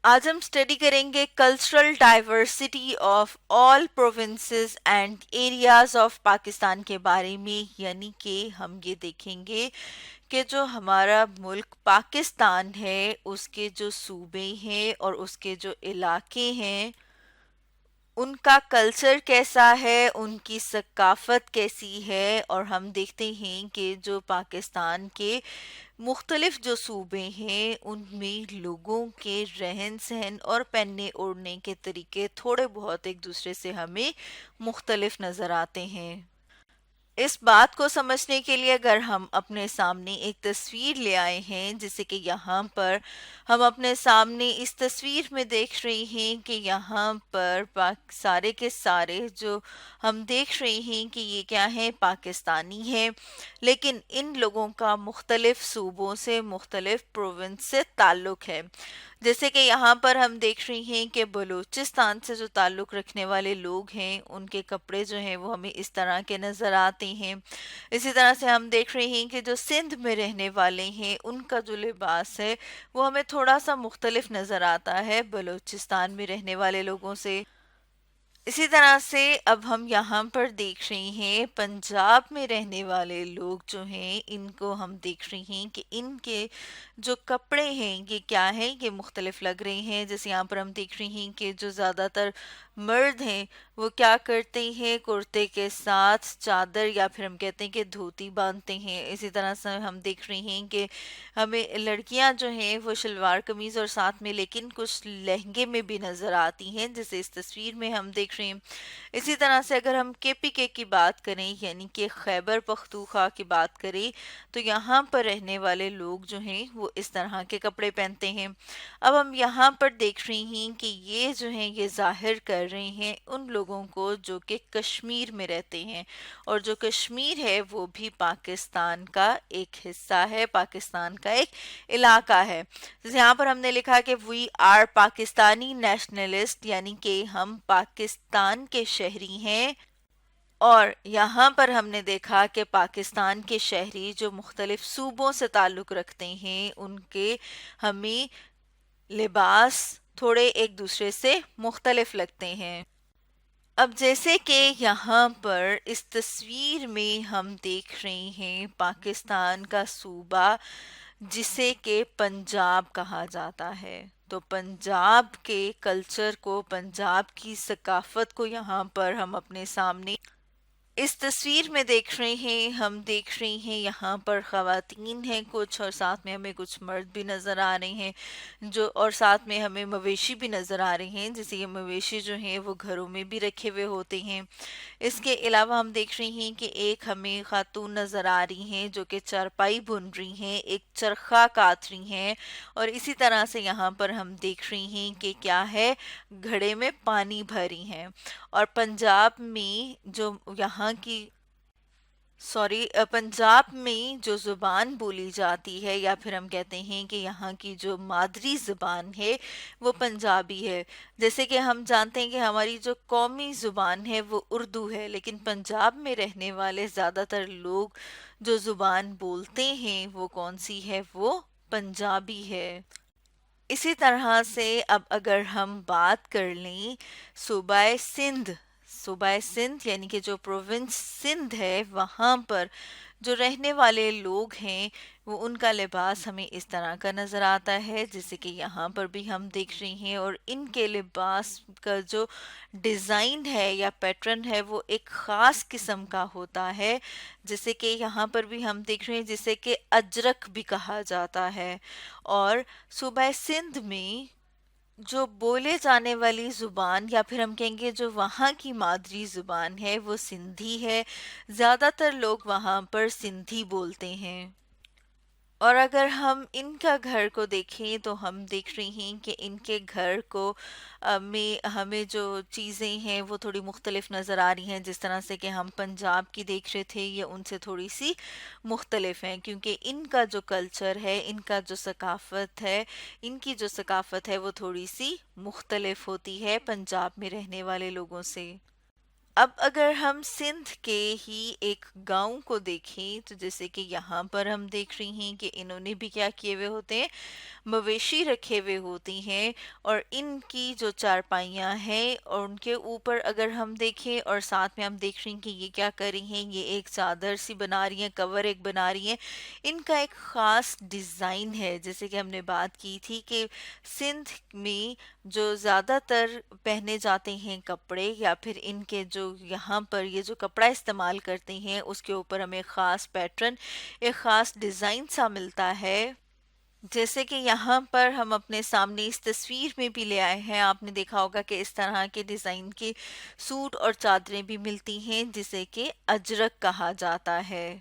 آج ہم اسٹڈی کریں گے cultural diversity of all provinces and areas of Pakistan کے بارے میں، یعنی کہ ہم یہ دیکھیں گے کہ جو ہمارا ملک پاکستان ہے اس کے جو صوبے ہیں اور اس کے جو علاقے ہیں ان کا کلچر کیسا ہے، ان کی ثقافت کیسی ہے، اور ہم دیکھتے ہیں کہ جو پاکستان کے مختلف جو صوبے ہیں ان میں لوگوں کے رہن سہن اور پہننے اوڑھنے کے طریقے تھوڑے بہت ایک دوسرے سے ہمیں مختلف نظر آتے ہیں۔ اس بات کو سمجھنے کے لیے اگر ہم اپنے سامنے ایک تصویر لے آئے ہیں، جیسے کہ یہاں پر ہم اپنے سامنے اس تصویر میں دیکھ رہے ہیں کہ یہاں پر سارے کے سارے جو ہم دیکھ رہے ہیں کہ یہ کیا ہے، پاکستانی ہے، لیکن ان لوگوں کا مختلف صوبوں سے، مختلف پروونس سے تعلق ہے۔ جیسے کہ یہاں پر ہم دیکھ رہے ہیں کہ بلوچستان سے جو تعلق رکھنے والے لوگ ہیں ان کے کپڑے جو ہیں وہ ہمیں اس طرح کے نظر آتے ہیں۔ اسی طرح سے ہم دیکھ رہے ہیں کہ جو سندھ میں رہنے والے ہیں ان کا جو لباس ہے وہ ہمیں تھوڑا سا مختلف نظر آتا ہے بلوچستان میں رہنے والے لوگوں سے۔ اسی طرح سے اب ہم یہاں پر دیکھ رہے ہیں پنجاب میں رہنے والے لوگ جو ہیں ان کو ہم دیکھ رہے ہیں کہ ان کے جو کپڑے ہیں یہ کیا ہیں، یہ مختلف لگ رہے ہیں۔ جیسے یہاں پر ہم دیکھ رہے ہیں کہ جو زیادہ تر مرد ہیں وہ کیا کرتے ہیں، کرتے کے ساتھ چادر یا پھر ہم کہتے ہیں کہ دھوتی باندھتے ہیں۔ اسی طرح سے ہم دیکھ رہے ہیں کہ ہمیں لڑکیاں جو ہیں وہ شلوار قمیض اور ساتھ میں لیکن کچھ لہنگے میں بھی نظر آتی ہیں، جیسے اس تصویر میں ہم دیکھ رہے ہیں۔ اسی طرح سے اگر ہم KPK کی بات کریں یعنی کہ خیبر پختونخوا کی بات کریں تو یہاں پر رہنے والے لوگ جو ہیں وہ اس طرح کے کپڑے پہنتے ہیں۔ اب ہم یہاں پر دیکھ رہے ہیں کہ یہ جو ہیں یہ ظاہر کر رہے ہیں ان لوگوں کو جو کہ کشمیر میں رہتے ہیں، اور جو کشمیر ہے وہ بھی پاکستان کا ایک حصہ ہے، پاکستان کا ایک علاقہ ہے۔ جیسے یہاں پر ہم نے لکھا کہ وی آر پاکستانی نیشنلسٹ، یعنی کہ ہم پاکستان کے شہری ہیں، اور یہاں پر ہم نے دیکھا کہ پاکستان کے شہری جو مختلف صوبوں سے تعلق رکھتے ہیں ان کے ہمیں لباس تھوڑے ایک دوسرے سے مختلف لگتے ہیں۔ اب جیسے کہ یہاں پر اس تصویر میں ہم دیکھ رہے ہیں پاکستان کا صوبہ جسے کہ پنجاب کہا جاتا ہے، تو پنجاب کے کلچر کو، پنجاب کی ثقافت کو یہاں پر ہم اپنے سامنے اس تصویر میں دیکھ رہے ہیں۔ ہم دیکھ رہے ہیں یہاں پر خواتین ہیں کچھ، اور ساتھ میں ہمیں کچھ مرد بھی نظر آ رہے ہیں، اور ساتھ میں ہمیں مویشی بھی نظر آ رہے ہیں، جیسے یہ مویشی جو ہیں وہ گھروں میں بھی رکھے ہوئے ہوتے ہیں۔ اس کے علاوہ ہم دیکھ رہے ہیں کہ ایک ہمیں خاتون نظر آ رہی ہیں جو کہ چارپائی بن رہی ہیں، ایک چرخہ کاٹ رہی ہیں، اور اسی طرح سے یہاں پر ہم دیکھ رہے ہیں کہ کیا ہے، گھڑے میں پانی بھری ہیں۔ اور پنجاب میں جو یہاں کی پنجاب میں جو زبان بولی جاتی ہے، یا پھر ہم کہتے ہیں کہ یہاں کی جو مادری زبان ہے وہ پنجابی ہے۔ جیسے کہ ہم جانتے ہیں کہ ہماری جو قومی زبان ہے وہ اردو ہے، لیکن پنجاب میں رہنے والے زیادہ تر لوگ جو زبان بولتے ہیں وہ کون سی ہے، وہ پنجابی ہے۔ اسی طرح سے اب اگر ہم بات کر لیں صوبہ سندھ، صوبہ سندھ یعنی کہ جو پروونس سندھ ہے، وہاں پر جو رہنے والے لوگ ہیں وہ ان کا لباس ہمیں اس طرح کا نظر آتا ہے، جیسے کہ یہاں پر بھی ہم دیکھ رہے ہیں، اور ان کے لباس کا جو ڈیزائن ہے یا پیٹرن ہے وہ ایک خاص قسم کا ہوتا ہے، جیسے کہ یہاں پر بھی ہم دیکھ رہے ہیں جسے کہ اجرک بھی کہا جاتا ہے۔ اور صوبہ سندھ میں جو بولے جانے والی زبان، یا پھر ہم کہیں گے جو وہاں کی مادری زبان ہے، وہ سندھی ہے۔ زیادہ تر لوگ وہاں پر سندھی بولتے ہیں۔ اور اگر ہم ان کا گھر کو دیکھیں تو ہم دیکھ رہے ہیں کہ ان کے گھر کو میں ہمیں جو چیزیں ہیں وہ تھوڑی مختلف نظر آ رہی ہیں، جس طرح سے کہ ہم پنجاب کی دیکھ رہے تھے، یہ ان سے تھوڑی سی مختلف ہیں، کیونکہ ان کا جو کلچر ہے، ان کا جو ثقافت ہے، ان کی جو ثقافت ہے وہ تھوڑی سی مختلف ہوتی ہے پنجاب میں رہنے والے لوگوں سے۔ اب اگر ہم سندھ کے ہی ایک گاؤں کو دیکھیں تو جیسے کہ یہاں پر ہم دیکھ رہی ہیں کہ انہوں نے بھی کیا کیے ہوئے ہوتے ہیں، مویشی رکھے ہوئے ہوتی ہیں، اور ان کی جو چارپائیاں ہیں اور ان کے اوپر اگر ہم دیکھیں اور ساتھ میں ہم دیکھ رہی ہیں کہ یہ کیا کر رہی ہیں، یہ ایک چادر سی بنا رہی ہیں، کور ایک بنا رہی ہیں۔ ان کا ایک خاص ڈیزائن ہے، جیسے کہ ہم نے بات کی تھی کہ سندھ میں جو زیادہ تر پہنے جاتے ہیں کپڑے، یا پھر ان کے جو یہاں پر یہ جو کپڑا استعمال کرتے ہیں اس کے اوپر ہمیں خاص پیٹرن، ایک خاص ڈیزائن سا ملتا ہے۔ جیسے کہ یہاں پر ہم اپنے سامنے اس تصویر میں بھی لے آئے ہیں، آپ نے دیکھا ہوگا کہ اس طرح کے ڈیزائن کے سوٹ اور چادریں بھی ملتی ہیں جسے کہ اجرک کہا جاتا ہے۔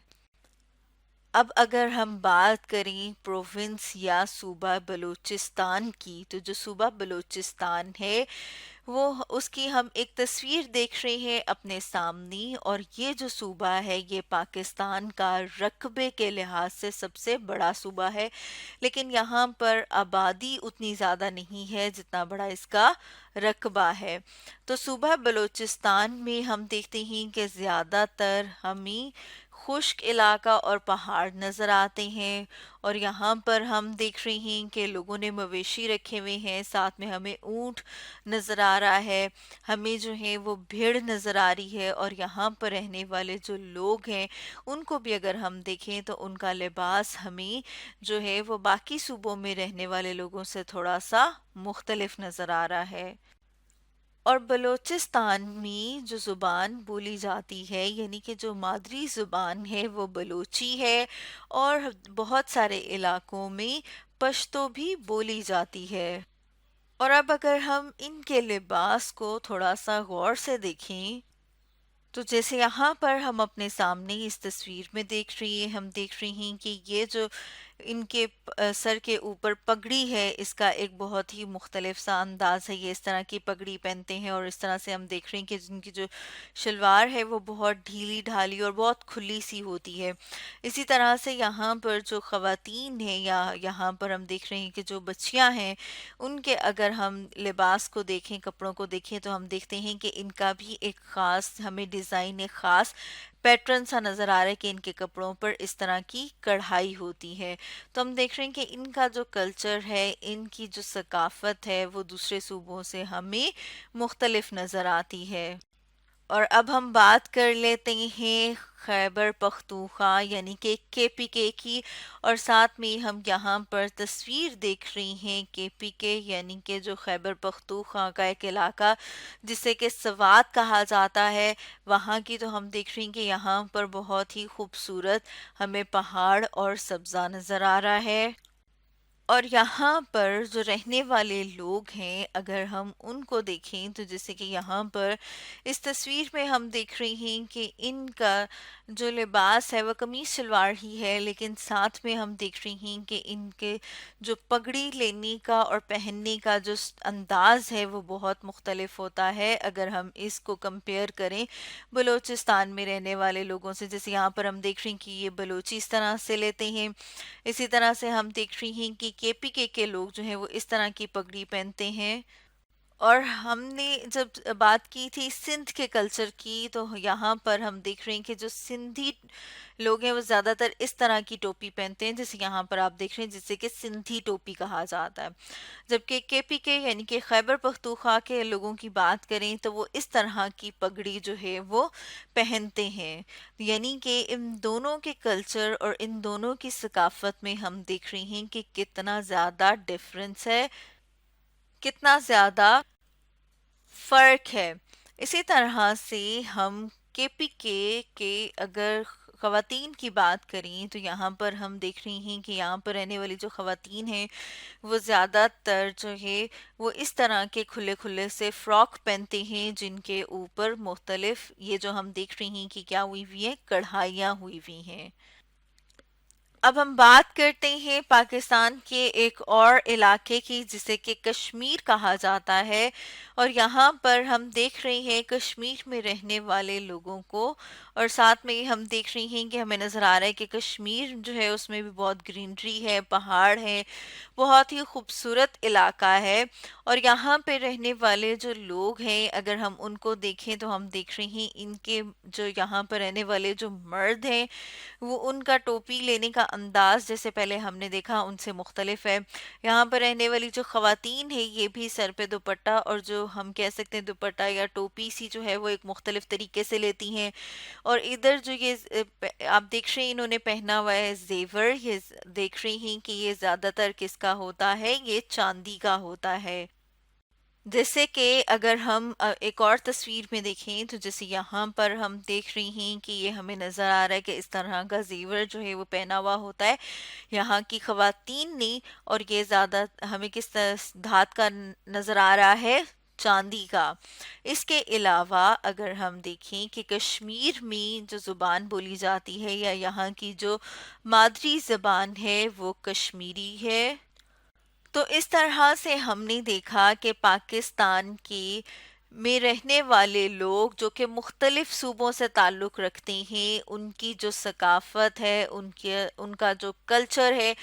اب اگر ہم بات کریں پروونس یا صوبہ بلوچستان کی، تو جو صوبہ بلوچستان ہے وہ اس کی ہم ایک تصویر دیکھ رہے ہیں اپنے سامنے، اور یہ جو صوبہ ہے یہ پاکستان کا رقبے کے لحاظ سے سب سے بڑا صوبہ ہے، لیکن یہاں پر آبادی اتنی زیادہ نہیں ہے جتنا بڑا اس کا رقبہ ہے۔ تو صوبہ بلوچستان میں ہم دیکھتے ہیں کہ زیادہ تر ہمیں خشک علاقہ اور پہاڑ نظر آتے ہیں، اور یہاں پر ہم دیکھ رہے ہیں کہ لوگوں نے مویشی رکھے ہوئے ہیں، ساتھ میں ہمیں اونٹ نظر آ رہا ہے، ہمیں جو ہے وہ بھیڑ نظر آ رہی ہے، اور یہاں پر رہنے والے جو لوگ ہیں ان کو بھی اگر ہم دیکھیں تو ان کا لباس ہمیں جو ہے وہ باقی صوبوں میں رہنے والے لوگوں سے تھوڑا سا مختلف نظر آ رہا ہے۔ اور بلوچستان میں جو زبان بولی جاتی ہے، یعنی کہ جو مادری زبان ہے وہ بلوچی ہے، اور بہت سارے علاقوں میں پشتو بھی بولی جاتی ہے۔ اور اب اگر ہم ان کے لباس کو تھوڑا سا غور سے دیکھیں تو جیسے یہاں پر ہم اپنے سامنے اس تصویر میں دیکھ رہی ہیں، ہم دیکھ رہی ہیں کہ یہ جو ان کے سر کے اوپر پگڑی ہے اس کا ایک بہت ہی مختلف سا انداز ہے، یہ اس طرح کی پگڑی پہنتے ہیں، اور اس طرح سے ہم دیکھ رہے ہیں کہ جن کی جو شلوار ہے وہ بہت ڈھیلی ڈھالی اور بہت کھلی سی ہوتی ہے۔ اسی طرح سے یہاں پر جو خواتین ہیں یا یہاں پر ہم دیکھ رہے ہیں کہ جو بچیاں ہیں ان کے اگر ہم لباس کو دیکھیں، کپڑوں کو دیکھیں، تو ہم دیکھتے ہیں کہ ان کا بھی ایک خاص ہمیں ڈیزائن، ایک خاص پیٹرن سا نظر آ رہا ہے کہ ان کے کپڑوں پر اس طرح کی کڑھائی ہوتی ہے۔ تو ہم دیکھ رہے ہیں کہ ان کا جو کلچر ہے، ان کی جو ثقافت ہے وہ دوسرے صوبوں سے ہمیں مختلف نظر آتی ہے۔ اور اب ہم بات کر لیتے ہیں خیبر پختونخوا یعنی کہ KPK کی، اور ساتھ میں ہم یہاں پر تصویر دیکھ رہی ہیں KPK یعنی کہ جو خیبر پختونخوا کا ایک علاقہ جسے کہ سوات کہا جاتا ہے، وہاں کی تو ہم دیکھ رہی ہیں کہ یہاں پر بہت ہی خوبصورت ہمیں پہاڑ اور سبزہ نظر آ رہا ہے۔ اور یہاں پر جو رہنے والے لوگ ہیں اگر ہم ان کو دیکھیں تو جیسے کہ یہاں پر اس تصویر میں ہم دیکھ رہے ہیں کہ ان کا جو لباس ہے وہ قمیص شلوار ہی ہے، لیکن ساتھ میں ہم دیکھ رہے ہیں کہ ان کے جو پگڑی لینے کا اور پہننے کا جو انداز ہے وہ بہت مختلف ہوتا ہے اگر ہم اس کو کمپیئر کریں بلوچستان میں رہنے والے لوگوں سے۔ جیسے یہاں پر ہم دیکھ رہے ہیں کہ یہ بلوچی اس طرح سے لیتے ہیں، اسی طرح سے ہم دیکھ رہی ہیں کہ KPK کے لوگ جو ہیں وہ اس طرح کی پگڑی پہنتے ہیں۔ اور ہم نے جب بات کی تھی سندھ کے کلچر کی تو یہاں پر ہم دیکھ رہے ہیں کہ جو سندھی لوگ ہیں وہ زیادہ تر اس طرح کی ٹوپی پہنتے ہیں، جیسے یہاں پر آپ دیکھ رہے ہیں جسے کہ سندھی ٹوپی کہا جاتا ہے، جبکہ KPK یعنی کہ خیبر پختونخوا کے لوگوں کی بات کریں تو وہ اس طرح کی پگڑی جو ہے وہ پہنتے ہیں۔ یعنی کہ ان دونوں کے کلچر اور ان دونوں کی ثقافت میں ہم دیکھ رہے ہیں کہ کتنا زیادہ ڈیفرنس ہے، کتنا زیادہ فرق ہے۔ اسی طرح سے ہم KPK کے اگر خواتین کی بات کریں تو یہاں پر ہم دیکھ رہی ہیں کہ یہاں پر رہنے والی جو خواتین ہیں وہ زیادہ تر جو ہے وہ اس طرح کے کھلے کھلے سے فراک پہنتے ہیں جن کے اوپر مختلف یہ جو ہم دیکھ رہی ہیں کہ کیا ہوئی ہوئی ہیں، کڑھائیاں ہوئی ہوئی ہیں۔ اب ہم بات کرتے ہیں پاکستان کے ایک اور علاقے کی جسے کہ کشمیر کہا جاتا ہے، اور یہاں پر ہم دیکھ رہے ہیں کشمیر میں رہنے والے لوگوں کو، اور ساتھ میں ہم دیکھ رہی ہیں کہ ہمیں نظر آ رہا ہے کہ کشمیر جو ہے اس میں بھی بہت گرینری ہے، پہاڑ ہیں، بہت ہی خوبصورت علاقہ ہے۔ اور یہاں پہ رہنے والے جو لوگ ہیں اگر ہم ان کو دیکھیں تو ہم دیکھ رہے ہیں ان کے جو یہاں پر رہنے والے جو مرد ہیں وہ ان کا ٹوپی لینے کا انداز جیسے پہلے ہم نے دیکھا ان سے مختلف ہے۔ یہاں پر رہنے والی جو خواتین ہیں یہ بھی سر پہ دوپٹہ اور جو ہم کہہ سکتے ہیں دوپٹہ یا ٹوپی سی جو ہے وہ ایک مختلف طریقے سے لیتی ہیں۔ اور ادھر جو یہ آپ دیکھ رہے ہیں انہوں نے پہنا ہوا ہے زیور، یہ دیکھ رہی ہیں کہ یہ زیادہ تر کس کا ہوتا ہے، یہ چاندی کا ہوتا ہے۔ جیسے کہ اگر ہم ایک اور تصویر میں دیکھیں تو جیسے یہاں پر ہم دیکھ رہی ہیں کہ یہ ہمیں نظر آ رہا ہے کہ اس طرح کا زیور جو ہے وہ پہنا ہوا ہوتا ہے یہاں کی خواتین نے، اور یہ زیادہ ہمیں کس طرح دھات کا نظر آ رہا ہے، چاندی کا۔ اس کے علاوہ اگر ہم دیکھیں کہ کشمیر میں جو زبان بولی جاتی ہے یا یہاں کی جو مادری زبان ہے وہ کشمیری ہے۔ تو اس طرح سے ہم نے دیکھا کہ پاکستان کی میں رہنے والے لوگ جو کہ مختلف صوبوں سے تعلق رکھتے ہیں ان کی جو ثقافت ہے، ان کا جو کلچر ہے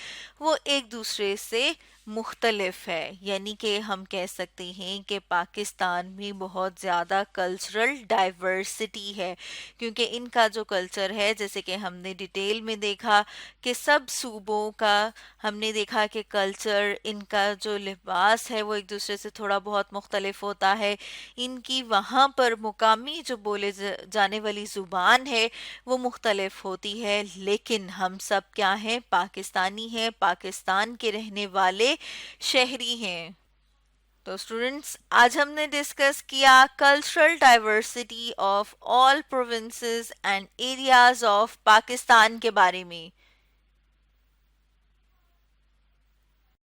وہ ایک دوسرے سے مختلف ہے۔ یعنی کہ ہم کہہ سکتے ہیں کہ پاکستان میں بہت زیادہ کلچرل ڈائیورسٹی ہے، کیونکہ ان کا جو کلچر ہے جیسے کہ ہم نے ڈیٹیل میں دیکھا کہ سب صوبوں کا ہم نے دیکھا کہ کلچر، ان کا جو لباس ہے وہ ایک دوسرے سے تھوڑا بہت مختلف ہوتا ہے، ان کی وہاں پر مقامی جو بولے جانے والی زبان ہے وہ مختلف ہوتی ہے، لیکن ہم سب کیا ہیں، پاکستانی ہیں، پاکستان کے رہنے والے شہری ہیں۔ تو اسٹوڈنٹس آج ہم نے ڈسکس کیا cultural diversity of all provinces and areas of Pakistan کے بارے میں۔